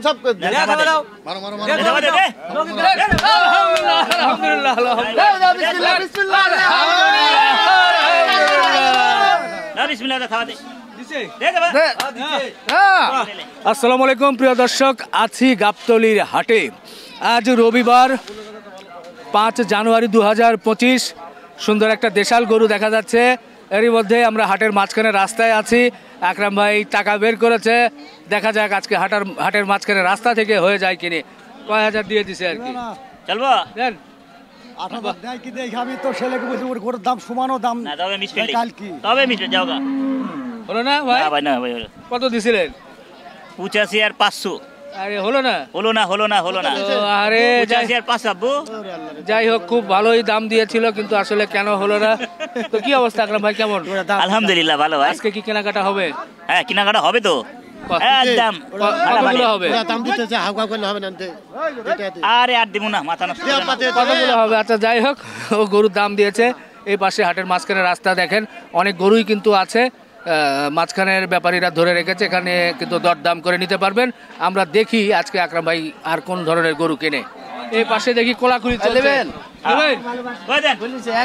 সব করে দে দাও মারো মারো মারো আলহামদুলিল্লাহ আলহামদুলিল্লাহ বিসমিল্লাহ বিসমিল্লাহ না বিসমিল্লাহ খাওয়া দে আসসালামু আলাইকুম প্রিয় দর্শক, আছি গাবতলীর হাটে। আজ রবিবার 5 জানুয়ারি 2025। সুন্দর একটা দেশাল গরু দেখা যাচ্ছে। এরই মধ্যে আমরা হাটের মাঝখানে রাস্তায় আছি। আকরাম ভাই টাকা বের করেছে, দেখা যাক আজকে হাটের মাঝখানে রাস্তা থেকে হয়ে যায় কিনে। কয় হাজার দিয়ে দিছে আর কি। চলবো দেন 8,000 দেয় কি দেখ, আমি তো ছেলেকে বলছি ওর গরুর দাম সমানও দাম না, তবে মিস্টেক কাল কি তবে মিস্টেক যাও গা। হলো না ভাই? না ভাই না ভাই, কত দিছিলেন? 85 আর 500। আরে হলো না হলো না হলো না হলো না। আরে 85 আর 500 আব্বু। যাই হোক, খুব ভালোই দাম দিয়েছিল, কিন্তু আসলে কেন হলো না? তো কি অবস্থা আকরাম ভাই, কেমন? আলহামদুলিল্লাহ ভালো ভাই। আজকে কি কেনাকাটা হবে? হ্যাঁ কেনাকাটা হবে তো একদম। কতগুলো হবে? দাম দিতেছে হাওয়া করলে হবে না আরে আর দিব না, মাথা নষ্ট করে না। কতগুলো হবে? আচ্ছা যাই হোক, ও গরুর দাম দিয়েছে। এই পাশে হাটের মাঝখানে রাস্তা দেখেন, অনেক গরুই কিন্তু আছে। মাঝখানের ব্যাপারীরা ধরে রেখেছে, এখানে কিন্তু দরদাম করে নিতে পারবেন। আমরা দেখি আজকে আকরাম ভাই আর কোন ধরনের গরু কেনে। এই পাশে দেখি কোলাকুলি চলবেন।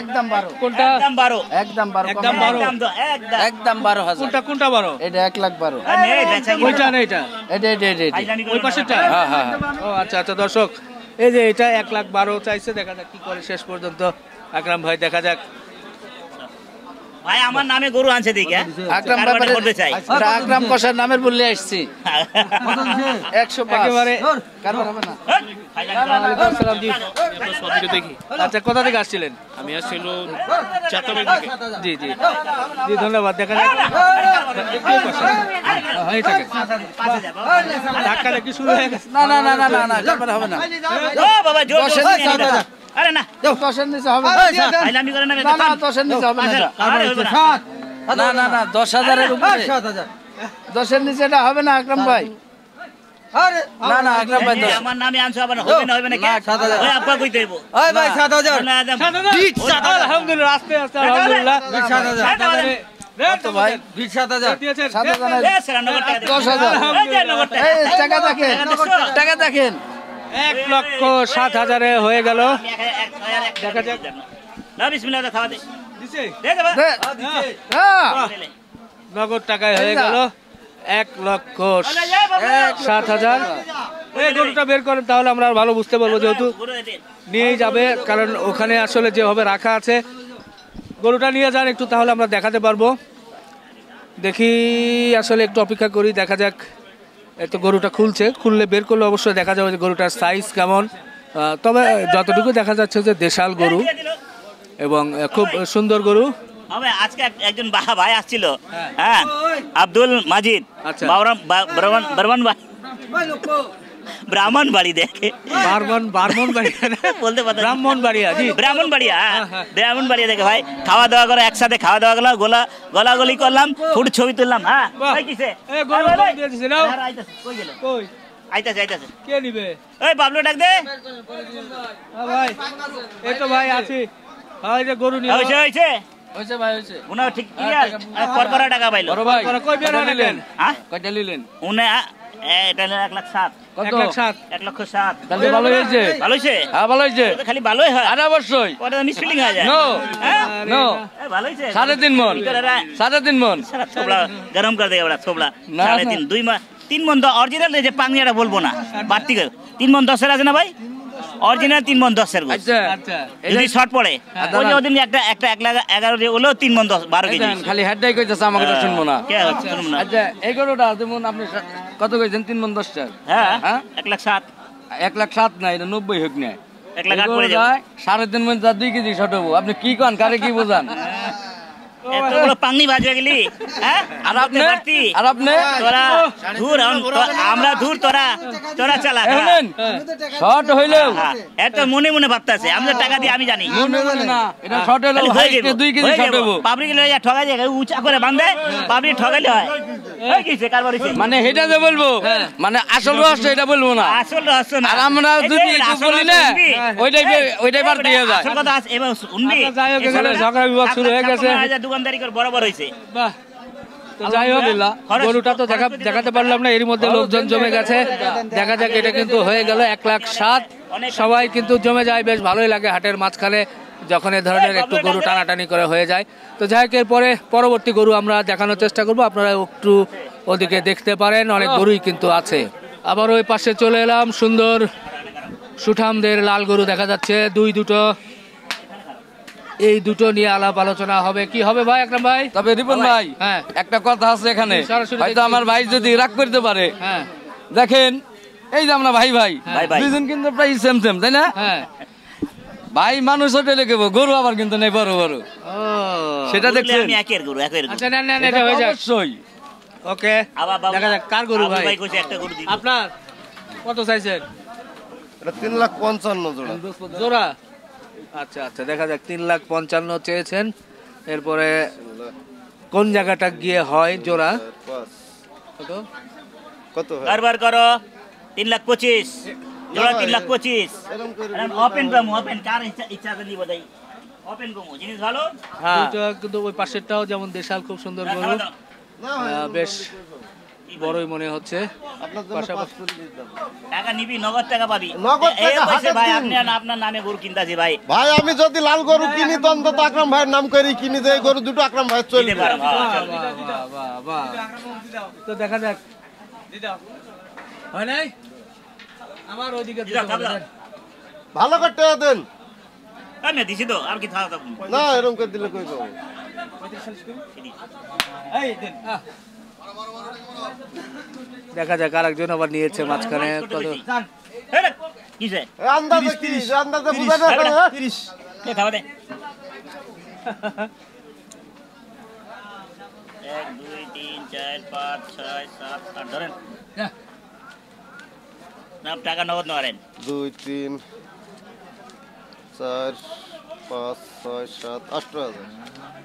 একদম 12 কোনটা? একদম 12। একদম 12 একদম 12। একদম 12,000 কোনটা 12? এটা 1,12,000 ওইটা না এটা? এটা ওই পাশেরটা? হ্যাঁ হ্যাঁ ও আচ্ছা আচ্ছা দর্শক, এই যে এটা 1,12,000 চাইছে। দেখা যাক কি করে শেষ পর্যন্ত আকরাম ভাই, দেখা যাক। ভাই আমার নামে গরু আনছে দেখি। আকরাম কারবারটা করতে চাই। আকরাম কষার নামের বললে আসছি 105 একেবারে কারবার হবে না। ওয়ালাইকুম আসসালাম জি। আচ্ছা, কোথা থেকে আসছিলেন? আমি আসছিল চাতাবের দিকে। জি জি জি, ধন্যবাদ। দেখা যাক এই থাকে ধাক্কা দেখি শুরু হয়ে গেছে। না না না না না না কারবার হবে না। ও বাবা জোর দশের জোর নিচে হবে না। আরে না দশের নিচে হবে না। ফাইলামি করে না। না না দশের নিচে হবে না। আরে হইবে না। না না না 10,000 এর উপরে 10,000 নিচে এটা হবে না আকরাম ভাই। না না আকরাম ভাই এই আমার নামে আনছো আবার হবে না কি? ওই আব্বা কইতে হইবো। ওই ভাই 7,000 আলহামদুলিল্লাহ, আস্তে আস্তে আলহামদুলিল্লাহ। 7,000 কত ভাই 7,000 7,000 এ সেরা নগদ টাকা দে। 10,000 এই যে নগদ টাকা। এই টাকা দেখেন টাকা দেখেন 1,07,000 হয়ে গেল। দেখা যাক। না বিসমিল্লাহ খাওয়া দে। দিছে? দে দে ভাই। হ্যাঁ নগদ টাকায় হয়ে গেল 1,07,000। এই গরুটা বের করেন, তাহলে আমরা আর ভালো বুঝতে পারবো, যেহেতু নিয়েই যাবে, কারণ ওখানে আসলে যেভাবে রাখা আছে। গরুটা নিয়ে যান একটু, তাহলে আমরা দেখাতে পারবো। দেখি আসলে একটু অপেক্ষা করি, দেখা যাক। এত গরুটা খুললে বের করলে অবশ্যই দেখা যাবে যে গরুটার সাইজ কেমন। তবে যতটুকু দেখা যাচ্ছে যে দেশাল গরু এবং খুব সুন্দর গরু। হবে আজকে একজন ভাই আসছিল, হ্যাঁ আব্দুল মাজিদ। আচ্ছা। ব্রাহ্মণবাড়ি দেখে ব্রাহ্মণবাড়িয়া জি, ব্রাহ্মণবাড়িয়া দেখে ভাই খাওয়া দাওয়া করে, একসাথে খাওয়া দাওয়া করলাম, গলাগলি করলাম, ফুট ছবি তুললাম। হ্যাঁ ভাই কিসে আইতাছে কে নিবে? ওই বাবলু ডাক দে। ভাই এই তো ভাই আছি। ভাই যে গরু নিয়ে হইছে হইছে হইছে ভাই হইছে উনা ঠিক ক্লিয়ার করকরা টাকা পাইলো। বড় ভাই কই বের হলেন? হ্যাঁ কয়টা নিলেন? উনা এটা 1,07,000। কত 1,07,000 1,07,000 তাহলে ভালো হয়েছে। ভালো হইছে? হ্যাঁ ভালো হয়েছে। খালি ভালোই হয় আরে অবশ্যই পরে মিসফিলিং হয়ে যায়। নো হ্যাঁ নো ভালো হইছে। 3.5 মণ 3.5 মণ ছোবলা গরম করে দেয় ওরা ছোবলা। না, 3.5 2 মাস 3 মণ অরিজিনাল যে পাংনিয়াটা বলবো না, বাড়তি 3 মণ 10 এর আছে না ভাই? অরিজিনাল 3 মণ 10 এর গোছ। আচ্ছা আচ্ছা যদি শর্ট পড়ে ওই যে ওদিন একটা 1,11,000 যে হলো 3 মণ 10 12 কেজি। খালি হেডটাই কইতাছে, আমাকে তো শুনবো না। কে শুনুন না। আচ্ছা এই গরুটা যেমন আপনি কত কইছেন? 3 মণ 10 টাকা। হ্যাঁ হ্যাঁ 1,07,000 1,07,000 না, এটা 90 হোক না। 1,08,000 পড়ে যাবে। 3.5 মণ 2 কেজি শর্ট হবো। আপনি কি কোন, কারে কি বোঝান? এত বড় পাংনি বাজে গেলি, হ্যাঁ? আর আপনি তোরা দূর আমরা দূর, তোরা চালা শর্ট হইলেও এত মনে মনে ভাবতাছে আমাদের টাকা দিয়ে, আমি জানি মনে মনে না, এটা শর্ট হইলো 2 কেজি শর্ট হবো। পাবলিক লইয়া ঠগাই যায়, উঁচা করে বাঁধে, পাবলিক ঠগাইলে হয়। এই কিছে কারবার হইছে, মানে এটা যে বলবো, মানে আসল রহস্য এটা বলবো না, আসল রহস্য না। আর আমরা যদি একটু বলি না, ওইটাই বাড়তি হয়ে যায়। আসল কথা এবার শুনবি। যাই হোক, এখানে ঝগড়া বিবাদ শুরু হয়ে গেছে। দোকানদারি করে বরাবর হইছে। বাহ, তো যাই হোক গরুটা তো দেখাতে পারলাম না, এর মধ্যে লোকজন জমে গেছে। দেখা যাক, এটা কিন্তু হয়ে গেল 1,07,000। সবাই কিন্তু জমে যায়, বেশ ভালোই লাগে হাটের মাঝখানে যখন এ ধরনের একটু গরু টানাটানি করে হয়ে যায়। তো যাই হোক, এরপরে পরবর্তী গরু আমরা দেখানোর চেষ্টা করব, আপনারা একটু ওদিকে দেখতে পারেন, অনেক গরুই কিন্তু আছে। আবার ওই পাশে চলে এলাম, সুন্দর সুঠামদের লাল গরু দেখা যাচ্ছে, দুটো। এই দুটো নিয়ে আলাপ আলোচনা হবে। কি হবে ভাই আকরাম ভাই? তবে রিপন ভাই, হ্যাঁ, একটা কথা আছে এখানে, সরাসরি হয়তো আমার ভাই যদি রাগ করতে পারে। হ্যাঁ, দেখেন এই যে আমরা ভাই ভাই ভাই। দুইজন কিন্তু প্রায় সেম সেম, তাই না? হ্যাঁ। ভাই মানুষ হোটেলে লেখবো, গরু আবার কিন্তু নেই বড় বড়, ও, সেটা দেখছেন? আমি একের গরু। আচ্ছা, না এটা হয়ে যাক। অবশ্যই। ওকে, দেখা যাক কার গরু ভাই। ভাই কইছে একটা গরু দিব। আপনার কত চাইছেন? এটা 3,55,000 জোড়া। জোড়া? আচ্ছা আচ্ছা, দেখা যাক। 3,55,000 চেয়েছেন। এরপরে কোন জায়গাটা গিয়ে হয় জোড়া? কত হয়? কারবার করো। 3,25,000 জোড়া। 3,25,000 ওপেন কম, ওপেন কার ইচ্ছা আছে দিব দেই। ওপেন কম, জিনিস ভালো। হ্যাঁ, কিন্তু ওই পাশেরটাও যেমন দেশাল, খুব সুন্দর গরু, বেশ বড়ই মনে হচ্ছে। আপনার জন্য 5 করে দিতাম। টাকা নিবি, নগদ টাকা পাবি। নগদ এই টাকা কইছে হাতে ভাই, দিন। আপনি আপনার নামে গরু কিনতাছি ভাই। ভাই আমি যদি লাল গরু কিনি তো অন্তত আকরাম ভাইয়ের নাম করে কিনি, যে এই গরু দুটো আকরাম ভাই দিতে চলবে। পারো। হ্যাঁ, বাহ, চলবে। বাহ, বাহ, বাহ, বাহ। তো দেখা যাক, হয় নাই আমার ওইদিকে দিতে হবে। ভালো করে টাকা দেন। আমি দিছি তো, আর কি থাকা থাকুন। না এরকম করে দিলে কই পাবো? দেখা যাক, আরেকজন আবার নিয়েছে মাঝখানে। কত? কিসে? এ আন্দাজে কি? আন্দাজে বুঝা না? 30 এ খাওয়া দে। 1 2 3 4 5 6 7 8 ধরেন না, টাকা নগদ নেন। 2 3 4 5 6 7 8,000।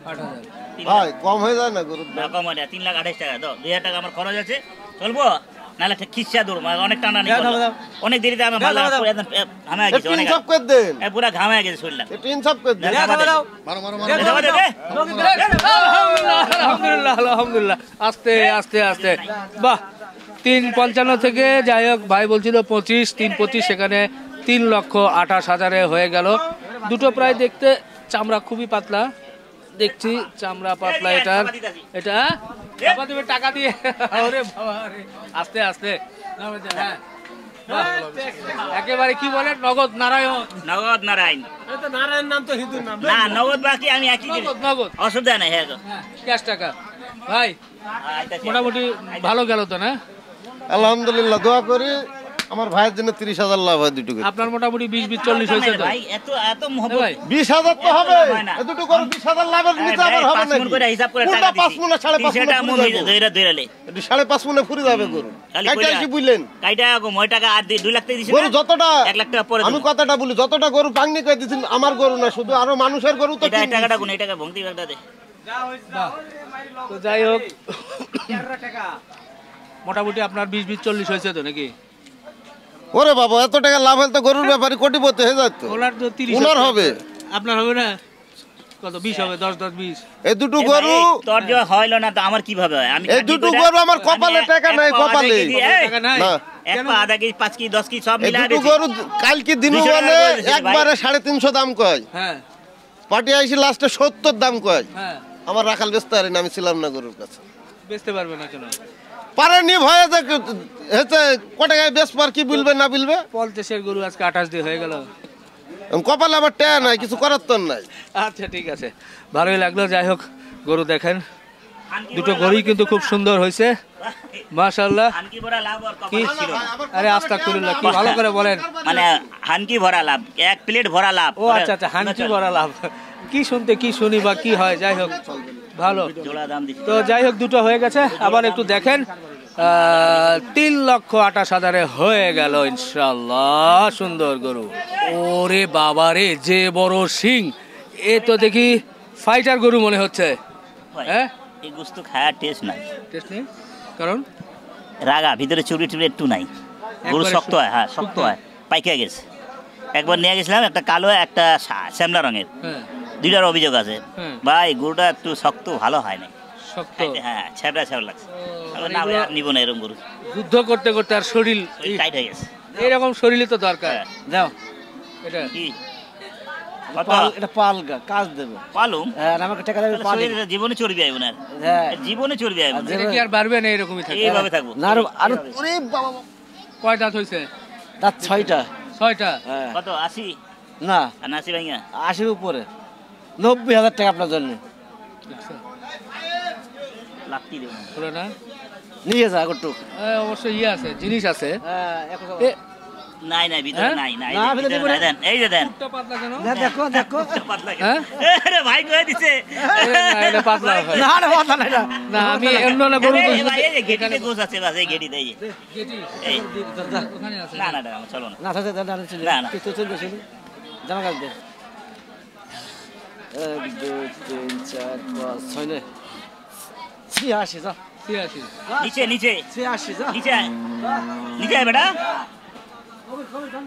8,000। ভাই কম হয়ে যায় না গরু? না কম হয় না, 3,28,000 টাকা দাও। 2,000 টাকা আমার খরচ আছে, চলবো? নাহলে খিচ্ছা দূর, অনেক টানা নেই। অনেক দেরিতে আমি ভালো ঘামে গেছে, অনেক সব করে দেন। পুরা ঘামে গেছে শরীরটা। টিন সব করে দেন। আলহামদুলিল্লাহ, আলহামদুলিল্লাহ। আস্তে আস্তে আস্তে, বাহ। 3,55,000 থেকে যাই হোক, ভাই বলছিল 25, 3,25, সেখানে 3,28,000 হয়ে গেল। দুটো প্রায় দেখতে চামড়া খুবই পাতলা দেখছি, চামড়া পাতলা এটার। এটা চাপা দেবে টাকা দিয়ে। ওরে বাবা রে, আস্তে আস্তে। হ্যাঁ, একেবারে কি বলে, নগদ নারায়ণ। নগদ নারায়ণ। নারায়ণ নাম তো হিন্দুর নাম না, নগদ বাকি আমি একই জিনিস। নগদ, অসুবিধা নাই। হ্যাঁ, ক্যাশ টাকা। ভাই মোটামুটি ভালো গেল তো না? আলহামদুলিল্লাহ, দোয়া করি আমার ভাইয়ের জন্য 30,000 লাভ হয় দুটো। আপনার মোটামুটি 20-40 হয়েছে তো ভাই? এত মোহব্বত। ভাই 20,000 তো হবে। এই দুটো গরু 20,000 লাভের নিচে আবার হবে না। 5 মণ করে হিসাব করে টাকা দিছি। 5 মণ 5.5 মণ টাকা মণ ধইরা ধইরালে। 5.5 মণে ফুরি যাবে গরু। কাইটা এসে বুঝলেন? কাইটা মই টাকা আর 2 লাখ টাকা দিছি। গরু যতটা 1 লাখ টাকা পরে আমি কথাটা বলি, যতটা গরু পাংনি কই দিছেন আমার গরু না, শুধু আরো মানুষের গরু তো এটা টাকাটা কোন, এই টাকা ভঙ্গি একটা দে। তো যাই হোক, মোটামুটি আপনার 20-40 হয়েছে তো নাকি? ওরে বাবা, এত টাকা লাভ হলে তো গরুর ব্যাপারে কোটিপতি হয়ে যাচ্ছে। ওনার তো 30 ওনার হবে। আপনার হবে না? কত 20 হবে? 10-20। এই দুটো গরু, তোর যে হইল না তো আমার কিভাবে হয়? আমি এই দুটো গরু আমার কপালে টাকা নাই, কপালে টাকা নাই? না। 1 পা আধা কেজি 5 কেজি 10 কেজি সব এই মিলা দুটো গরু কালকে দিনু 200 টাকা বলে করে দিয়েছে ভাই। একবারে 350 দাম কয়, হ্যাঁ পার্টি আইসি লাস্টে 70 দাম কয়। হ্যাঁ, আমার রাখাল বেচতে পারেন, আমি ছিলাম না গরুর কাছে। বেচতে পারবে না কেন? পারেনি ভয়ে যে হেতে কটাকায় বেশ পার কি বলবে না বলবে। 50 গরু আজকে 28 দিয়ে হয়ে গেল। কপালে আবার টাকা নাই, কিছু করার তো নাই। আচ্ছা ঠিক আছে, ভালোই লাগলো। যাই হোক, গরু দেখেন, দুটো গরুই কিন্তু খুব সুন্দর হয়েছে, মাশাআল্লাহ। হানকি ভরা লাভ আর কি? কপাল ছিল। আরে আস্তাগফিরুল্লাহ, কি ভালো করে বলেন। মানে হানকি ভরা লাভ, 1 প্লেট ভরা লাভ। ও আচ্ছা আচ্ছা, হানকি ভরা লাভ। কি শুনতে কি শুনি বা কি হয়, যাই হোক ভালো। জোড়া দাম দিছি। তো যাই হোক, দুটো হয়ে গেছে। আবার একটু দেখেন, 3,28,000 হয়ে গেল ইনশাল্লাহ। সুন্দর গরু। ওরে বাবা রে, যে বড় সিং! এ তো দেখি ফাইটার গরু মনে হচ্ছে। হ্যাঁ, এই গোশত খায়ার টেস্ট নাই। টেস্ট নেই কারণ রাগা, ভিতরে চুরি টুরি একটু নাই। গরু একবারে শক্ত হয়, হ্যাঁ শক্ত হয়, পাইকে গেছে। একবার নিয়ে গেছিলাম, একটা কালো একটা শ্যামলা রঙের, হ্যাঁ, দুইটার অভিযোগ আছে। হ্যাঁ। ভাই গরুটা একটু শক্ত, ভালো হয় না। শক্ত খাইতে হ্যাঁ ছ্যাবড়া ছ্যাবড়া লাগছে মানে না ভাই এগুলো- আর নিব না এরকম গরু যুদ্ধ করতে করতে আর শরীর টাইট হয়ে গেছে এইরকম শরীরই তো দরকার হ্যাঁ। দাও এটা কি কত এটা পালগা কাজ দেবে পালুম হ্যাঁ আর আমাকে টাকা দেবে তাহলে পালি শরীরে জীবনে চর্বি আইব না আর। হ্যাঁ জীবনে চর্বি আইব না এটা কি আর বাড়বে না এরকমই থাকবে এইভাবে থাকবো না আর ওরে বাবা কয় দাঁত হয়েছে দাঁত 6টা 6টা হ্যাঁ কত 80 না আর 80 ভাইয়া 80 উপরে 90,000 টাকা আপনার জন্য লাত্তি দেব হলো না নিয়ে যা গটুক অবশ্য ইয়ে আছে জিনিস আছে হ্যাঁ এ, নাই নাই ভিতরে হ্যাঁ? নাই নাই না, ভিতরে ভিতরে নাই, দেন এই যে দেন মুখটা পাতলা কেন দেখো দেখো পাতলা কেন? হ্যাঁ? আরে ভাই কই দিছে এ, না, এটা পাতলা হয় না না কথা নাই না না আমি অন্য না গরু আরে তো ভাই এই যে গেটিতে গোছ আছে বাস এই গেটিতে এই যে গেটি এই ওখানে আছে না না না চলো না না থাকে না চলে না, না। কিছু চলবে শুনি জামা কাট দে 1 2 3 4 5 6 নে 86 যা 86 নিচে নিচে 86 যা নিচে আয়। নিচে আয় বেটা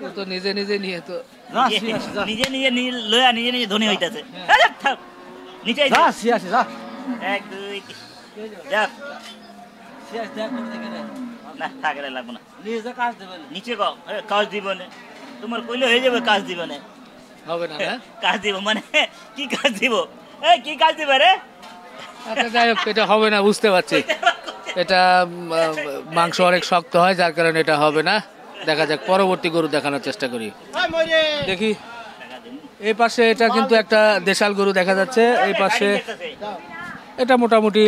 ও তো নিজে নিজে নিয়ে তো না 86 যা নিজে নিজে লয়া নিজে নিজে ধনী হইতাছে আরে থাক নিচে আয় যা যা। 86 যা 1 2 যা 86 দেখ করে দেখে না থাকলে লাগবো না নিয়ে যা কাজ দেবে নিচে কও কাজ দিব না তোমার কইলে হয়ে যাবে কাজ দিব না হবে না না কাজ দিব মানে কি কাজ দিব এই কি কাজ দিব রে আচ্ছা যাই হোক এটা হবে না বুঝতে পারছি এটা মাংস অনেক শক্ত হয় যার কারণে এটা হবে না দেখা যাক পরবর্তী গরু দেখানোর চেষ্টা করি দেখি এই পাশে এটা কিন্তু একটা দেশাল গরু দেখা যাচ্ছে এই পাশে এটা মোটামুটি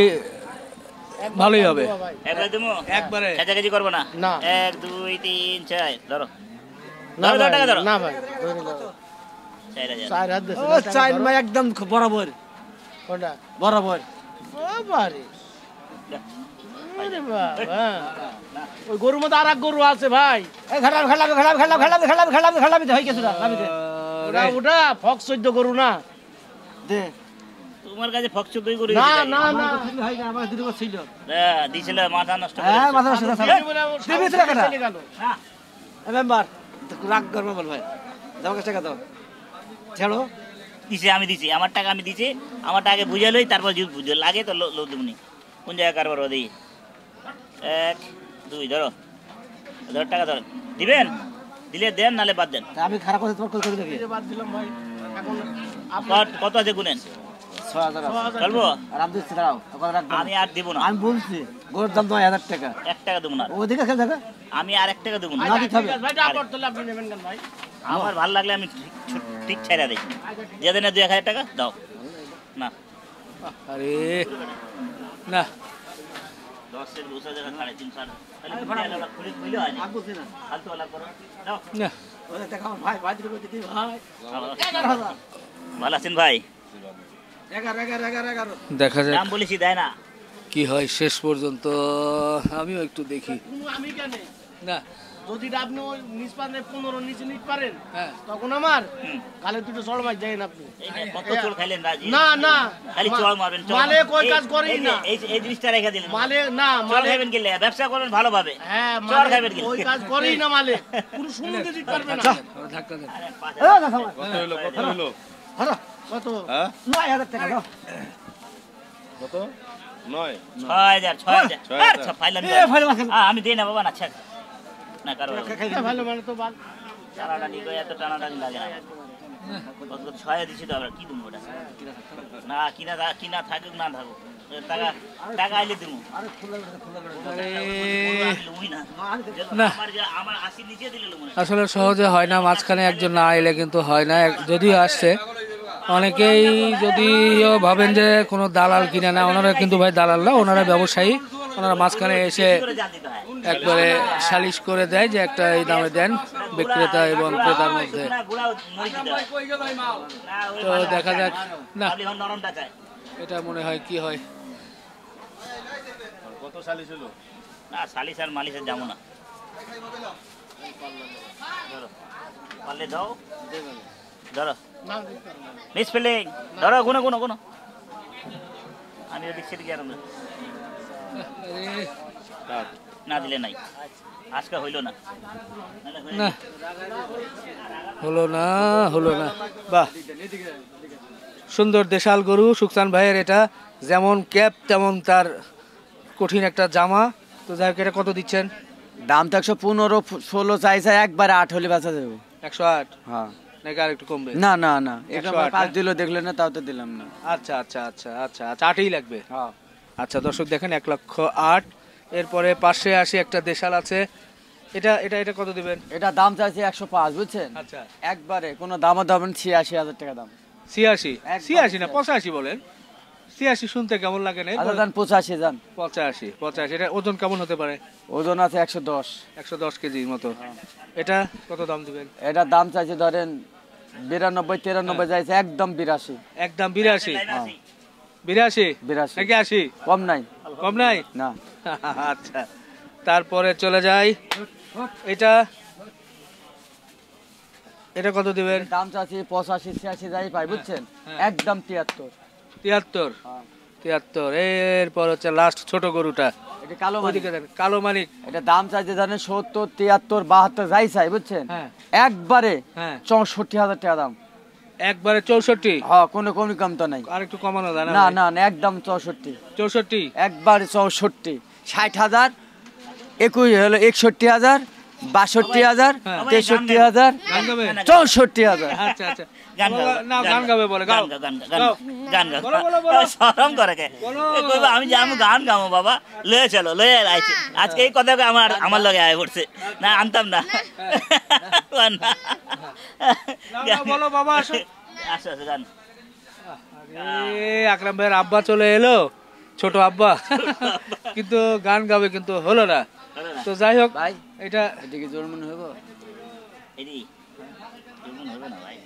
ভালোই হবে একবারে দেবো একবারে কাছাকাছি করবো না না। 1 2 3 4 ধরো না ধরো ভাই, টাকা ধরো না ভাই 4000 চার হাত দিছে ও চাইন ভাই একদম বরাবর কোনটা বরাবর বাবারে আরে বাবা ওই গরুর মধ্যে আর এক গরু আছে ভাই এই খেলাম খেলাম খেলাম খেলাম খেলাম খেলাম খেলাম খেলাম হয়ে গেছে না নামি দে ওটা ওটা ফক্স 14 গরু না দে তোমার কাছে ফক্স দুই করে না না না হয় না আমার দুটো ছিল দিছিল মাথা নষ্ট করে হ্যাঁ দিছে। মাথা নষ্ট দিবি তো টাকাটা চলে গেল হ্যাঁ, মেম্বার রাগ করবে বল ভাই দাও কাছে টাকা দাও ছেড়ো দিছি আমি দিছি আমার টাকা আমি দিছি আমার টাকা বুঝে লই তারপর যদি বুঝে লাগে তো লো দেবনি কোন জায়গায় কারবার দেই 1 2 ধরো ধর টাকা ধর দিবেন দিলে দেন নালে বাদ দেন তা আমি খারাপ করে তোমার করে দেখি বাদ দিলাম ভাই এখন কত আছে গুনেন 6000 চলবো আর আমি দিচ্ছি দাও তখন রাখবো আমি আর দিব না আমি বলছি গরুর দাম 9000 টাকা 1 টাকা দেবো না ওদিকে খেলে যাবে আমি আর 1 টাকা দেবো না না দিতে হবে ভাই ডাবর তোলে আপনি নেবেন কেন ভাই আমার ভালো লাগলে আমি ঠিক ছাইরা দেই দিয়ে দেন 2000 টাকা দাও না আরে না 10 এর 2000 টাকা 350 তাহলে খুলে খুলে হয় না আমি বলছি না ফালতু वाला করো দাও না ওরে দেখো ভাই ভাই দিকে দিদি ভাই 11000 ভালো আছেন ভাই 11 দেখা যাক দাম বলেছি দেয় না কি হয় শেষ পর্যন্ত আমিও একটু দেখি কোনো আমি কেন না যদি আপনি ওই নিষ্পানে 15 নিচে নিতে পারেন হ্যাঁ তখন আমার হুম। কালে দুটো চড় মাছ দেন আপনি এই যে কত চোর খাইলেন রাজি না না খালি চড় মারবেন চড় মালে কই কাজ করেই এই যে- না এই জিনিসটা রেখে দিলেন মালে না চড় মালে খাইবেন গেলে ব্যবসা করবেন ভালোভাবে হ্যাঁ চড় মালে খাইবেন গেলে ওই কাজ করেই না মালে পুরো সমুদ্রে দিতে পারবে না ধাক্কা দেন আরে, 5000 এ দেখো কত হইলো কত হইলো হলো কত হ্যাঁ 9000 টাকা দাও কত 9 6000 6000 6000 আচ্ছা ফাইলাম এ ফাইল মাখেন আমি দেই না বাবা না ছাড় না কারো ভালো মানে তো বাল টানাটানি করে এত টানাটানি লাগে না কত ছয় দিছি তো আমরা কি দেবো ওটা না কিনা থাকুক না থাকুক টাকা টাকা আইলে দেবো আরে লুই না না আমার 80 নিচে দিলে লুই না আসলে সহজে হয় না মাঝখানে একজন না এলে কিন্তু হয় না যদিও আসছে অনেকেই যদিও ভাবেন যে কোনো দালাল কিনে না ওনারা কিন্তু ভাই দালাল না ওনারা ব্যবসায়ী ওনারা মাঝখানে এসে করে জান দিতে হয় একবারে সালিশ করে দেয় যে একটা এই দামে দেন বিক্রেতা এবং ক্রেতার মধ্যে না গুড়া মরি দিতে হয় না ওই তো ভালো দেখা যাক না আপনি হন নরমটা চাই এটা মনে হয় কি হয় কত সালি ছিল না সালিস আর মালিশের যাবো না ধরো পারলে দাও ধরো মিস ফিলিং ধরো গুনো গুনো গুনো আমি ওদিক সেদিকে আর আরে, কাট না দিলে নাই আজকে হইলো না নাহলে হয়ে না হলো না বাহ সুন্দর দেশাল গরু সুকসান ভাইয়ের, এটা যেমন ক্যাপ তেমন তার কঠিন একটা জামা। তো যাই হোক, এটা কত দিচ্ছেন? দাম তো 115-16 চাইছে, একবারে 8 হলে বেচা যাবে। 108 হ্যাঁ, নাকি আর একটু কমবে? না না না, 108 পাঁচ দিল দেখলে না, তাও তো দিলাম না। আচ্ছা আচ্ছা আচ্ছা আচ্ছা আচ্ছা, 8ই লাগবে। হ্যাঁ, আচ্ছা দর্শক দেখেন 1,08,000। এরপরে পাশে আসি একটা দেশাল আছে, এটা এটা এটা কত দিবেন? এটা দাম চাইছে 105, বুঝছেন? আচ্ছা, একবারে কোনো দামও দাম 86,000 টাকা দাম। 86? একদম 86 না 85 বলেন। 86 শুনতে কেমন লাগে না? আচ্ছা যান 85 যান। 85 এটা ওজন কেমন হতে পারে? ওজন আছে 110। 110 কেজির মতো। এটা কত দাম দিবেন? এটা দাম চাইছে ধরেন 92-93 যাইছে, একদম 82। একদম 82? 82 82 নাকি 80? কম নাই। কম নাই? না, আচ্ছা, তারপরে চলে যাই, এটা এটা কত দিবেন? দাম চাইছে 85-86 যাই পাই, বুঝছেন? হ্যাঁ। একদম 73। 73? হ্যাঁ। 73। এরপর হচ্ছে লাস্ট ছোট গরুটা, এটা কালো মানিক। ওইদিকে দেন, কালো মানিক। এটা দাম চাইছে ধরেন 70, 73, 72 যাই চাই, বুঝছেন? হ্যাঁ একবারে হ্যাঁ, 64,000 টাকা দাম। একবারে 64? হ্যাঁ, কোনো কমি কম তো নাই। আর একটু কমানো যায় না না? না না, একদম 64। 64? একবারে 64। 60,000, 21 হলো 61,000, 62,000, হ্যাঁ। 63,000, গান গাবে? 64,000। আচ্ছা আচ্ছা, গান গাও, না গান গাবে বলে, গাও গান গাও। বলো, বলো, বলো। শরম করে কে? বলো। এ কইবো আমি যে আমি গান গাবো বাবা, লয়ে চলো, লয়ে আইছে আজকে এই কথা আমার লগে আয় পড়ছে না, আনতাম না। গান না। না, বলো বাবা, আসো। আসো আসো গান। আকরাম ভাইয়ের আব্বা চলে এলো, ছোট আব্বা, কিন্তু গান গাবে কিন্তু হলো না। তো যাই হোক, ভাই এটা এদিকে জোর মনে হইব। এদি এমন হবে না ভাই।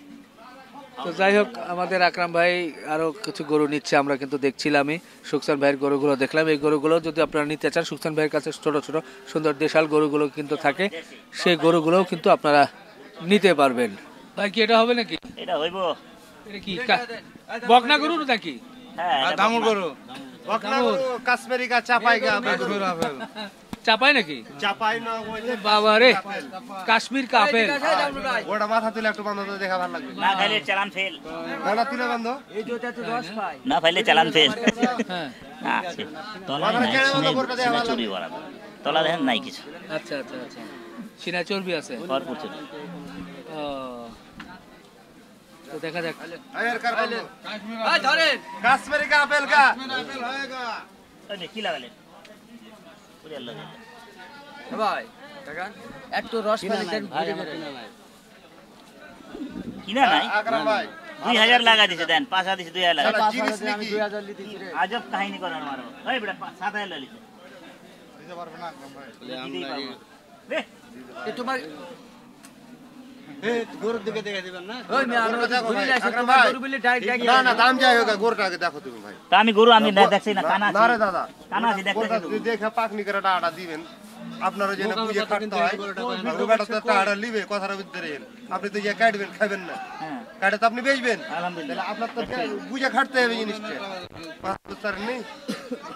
তো যাই হোক, আমাদের আকরাম ভাই আরো কিছু গরু নিচ্ছে, আমরা কিন্তু দেখছিলামই। সুকসান ভাইয়ের গরুগুলো দেখলাম, এই গরুগুলো যদি আপনারা নিতে চান, সুকসান ভাইয়ের কাছে ছোট ছোট সুন্দর দেশাল গরুগুলো কিন্তু থাকে, সেই গরুগুলোও কিন্তু আপনারা নিতে পারবেন। ভাই কি এটা হবে নাকি? এটা হইব। এটা কি বকনা গরু নাকি? হ্যাঁ, এটা দামুর বকনা। গরু বকনা গরু কাশ্মীরি গা চাপাই গা চাপাই নাকি? চাপাই না ওই যে বাবা রে, কাশ্মীর কাপেল। ওটা মাথা তুলে একটু বান্ধব দেখা ভালো লাগবে। না খাইলে চালান ফেল। না তুলে বান্ধব এই দুইটা তো 10 পাই। না খাইলে চালান ফেল। হ্যাঁ, আছে। তলা নাই, সিনে চুরি বরাবর। তলা দেখেন নাই কিছু। আচ্ছা আচ্ছা আচ্ছা, সিনা চর্বি আছে। ভরপুর চুরি। ও, তো দেখা যাক। আয়ের কার বান্ধব এই ধরেন। কাশ্মীরি গা আপেল গা ওই যে কি লাগালে? ওরে আল্লাহ। ভাই দেখেন একটু রস পানি দেন, ঘুরে ঘুরে। কিনা নাই? আকরাম ভাই 2000 লাগা দিছে দেন, 5000 দিছে 2000 লাগা। 5,000 আমি 2,000 লিতেছি রে। আজব কাহিনী করেন মারো। ওই বেটা 7000 লইছে। দিতে পারবে না আকরাম ভাই। দিতেই পারবো না। রে এ তোমার গরুর দিকে দেখে দিবেন না ওই মে আর ঘুরে আসে, আকরাম তোমার ভাই গরু বলে ডাইরেক্ট ডাকি। না না দাম যাই হোক গরুটা আগে দেখো তুমি ভাই। তা আমি গরু আমি দেখছি না, কানা না রে আছে। দাদা কানা আছে গরুটা দেখতেছি। যদি দেখে পাকনি করে টাটা দিবেন, আপনারা যেন বুঝে কাটতে হয় রোগাটা তো টাটা লিবে কথার ভিতরে আপনি তো ইয়ে কাটবেন খাবেন না, হ্যাঁ কাটে তো আপনি বেচবেন, আলহামদুলিল্লাহ। তাহলে আপনার তো বুঝে খাটতে হবে জিনিসটা। পাঁচ বছর নেই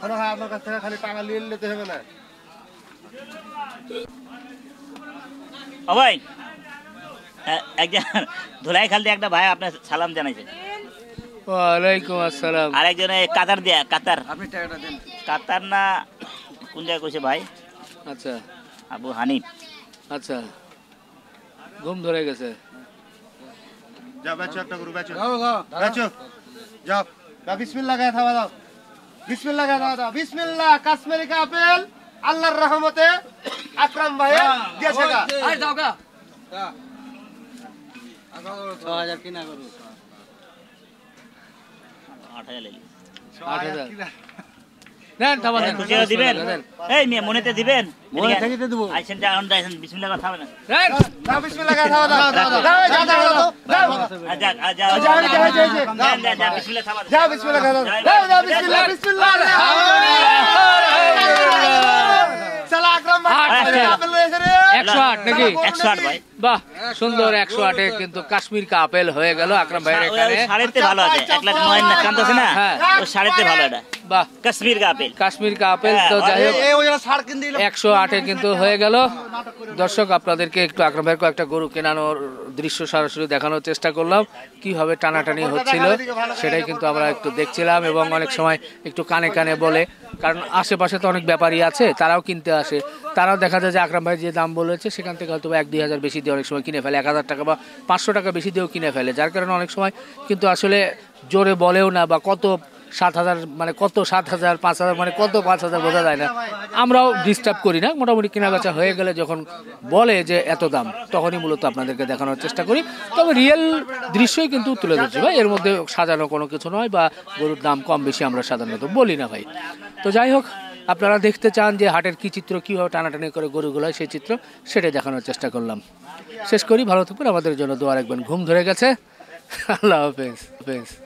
কোনো হয় আপনার কাছ থেকে খালি টাকা নিয়ে নিতে হবে না। ও ভাই, একজন ধুলাই খালতে একটা ভাই আপনার সালাম জানাইছে। ওয়ালাইকুম আসসালাম। আর একজন কাতার দিয়া, কাতার আপনি টাকাটা দেন। কাতার না কোন জায়গায় কইছে ভাই? আচ্ছা আবু হানিফ। আচ্ছা, ঘুম ধরে গেছে। যাও বেচো একটা গরু বেচো বেচো যাও দাও বিসমিল্লাহ গায়ে থাবা দাও বিসমিল্লাহ গায়ে থাবা দাও বিসমিল্লাহ কাশ্মীরি কা আপেল আল্লাহর রহমতে আকরাম ভাই দিয়েছে গা আরে দাও গা। 6000 কিনা করু। 8000 লেলি। 8000 দেন, থাবা দেন। খুশিও দিবেন? দেন। এই মিয়া মনেতে দিবেন? মনে থেকে দেবো। আইছেন যা অন আইছেন বিসমিল্লাহ কথা হবে না। দেন। দাও বিসমিল্লাহ গায়ে থাবা দাও দাও দাও দাও আজা আজা আজা, যা বিসমিল্লাহ থাবা যাও বিসমিল্লাহ গায়ে দাও দাও বিসমিল্লাহ বিসমিল্লাহ সালা আকরাম ভাই আচ্ছা। আপেল লয়েছে রে 108 নাকি? 108 ভাই। বাহ, সুন্দর 108-এ কিন্তু কাশ্মীর কা আপেল হয়ে গেল আকরাম ভাইয়ের এখানে। সাড়েতে ভালো আছে, 1,09,000 না কান্ত আছে না, হ্যাঁ। ও সাড়েতে ভালো এটা বাহ, কাশ্মীর কা আপেল। কাশ্মীর কা আপেল। তো যাই হোক 108-এ কিন্তু হয়ে গেল। দর্শক, আপনাদেরকে একটু আকরাম ভাইয়ের কয়েকটা গরু কেনানোর দৃশ্য সরাসরি দেখানোর চেষ্টা করলাম, কিভাবে টানাটানি হচ্ছিল সেটাই কিন্তু আমরা একটু দেখছিলাম, এবং অনেক সময় একটু কানে কানে বলে, কারণ আশেপাশে তো অনেক ব্যাপারী আছে, তারাও কিনতে আসে, তারাও দেখা যায় যে আকরাম ভাই যে দাম বলেছে সেখান থেকে হয়তো 1-2 হাজার বেশি দিয়ে অনেক সময় কিনে ফেলে, 1,000 টাকা বা 500 টাকা বেশি দিয়েও কিনে ফেলে, যার কারণে অনেক সময় কিন্তু আসলে জোরে বলেও না, বা কত 7,000 মানে কত 7,000, 5,000 মানে কত 5,000 বোঝা যায় না। আমরাও ডিস্টার্ব করি না, মোটামুটি কেনা বেচা হয়ে গেলে যখন বলে যে এত দাম, তখনই মূলত আপনাদেরকে দেখানোর চেষ্টা করি। তবে রিয়েল দৃশ্যই কিন্তু তুলে ধরছি ভাই, এর মধ্যে সাজানো কোনো কিছু নয়, বা গরুর দাম কম বেশি আমরা সাধারণত বলি না ভাই। তো যাই হোক, আপনারা দেখতে চান যে হাটের কী চিত্র, কীভাবে টানাটানি করে গরুগুলো হয়, সেই চিত্র সেটাই দেখানোর চেষ্টা করলাম। শেষ করি, ভালো থাকবেন, আমাদের জন্য দোয়া রাখবেন। ঘুম ধরে গেছে, আল্লাহ হাফেজ।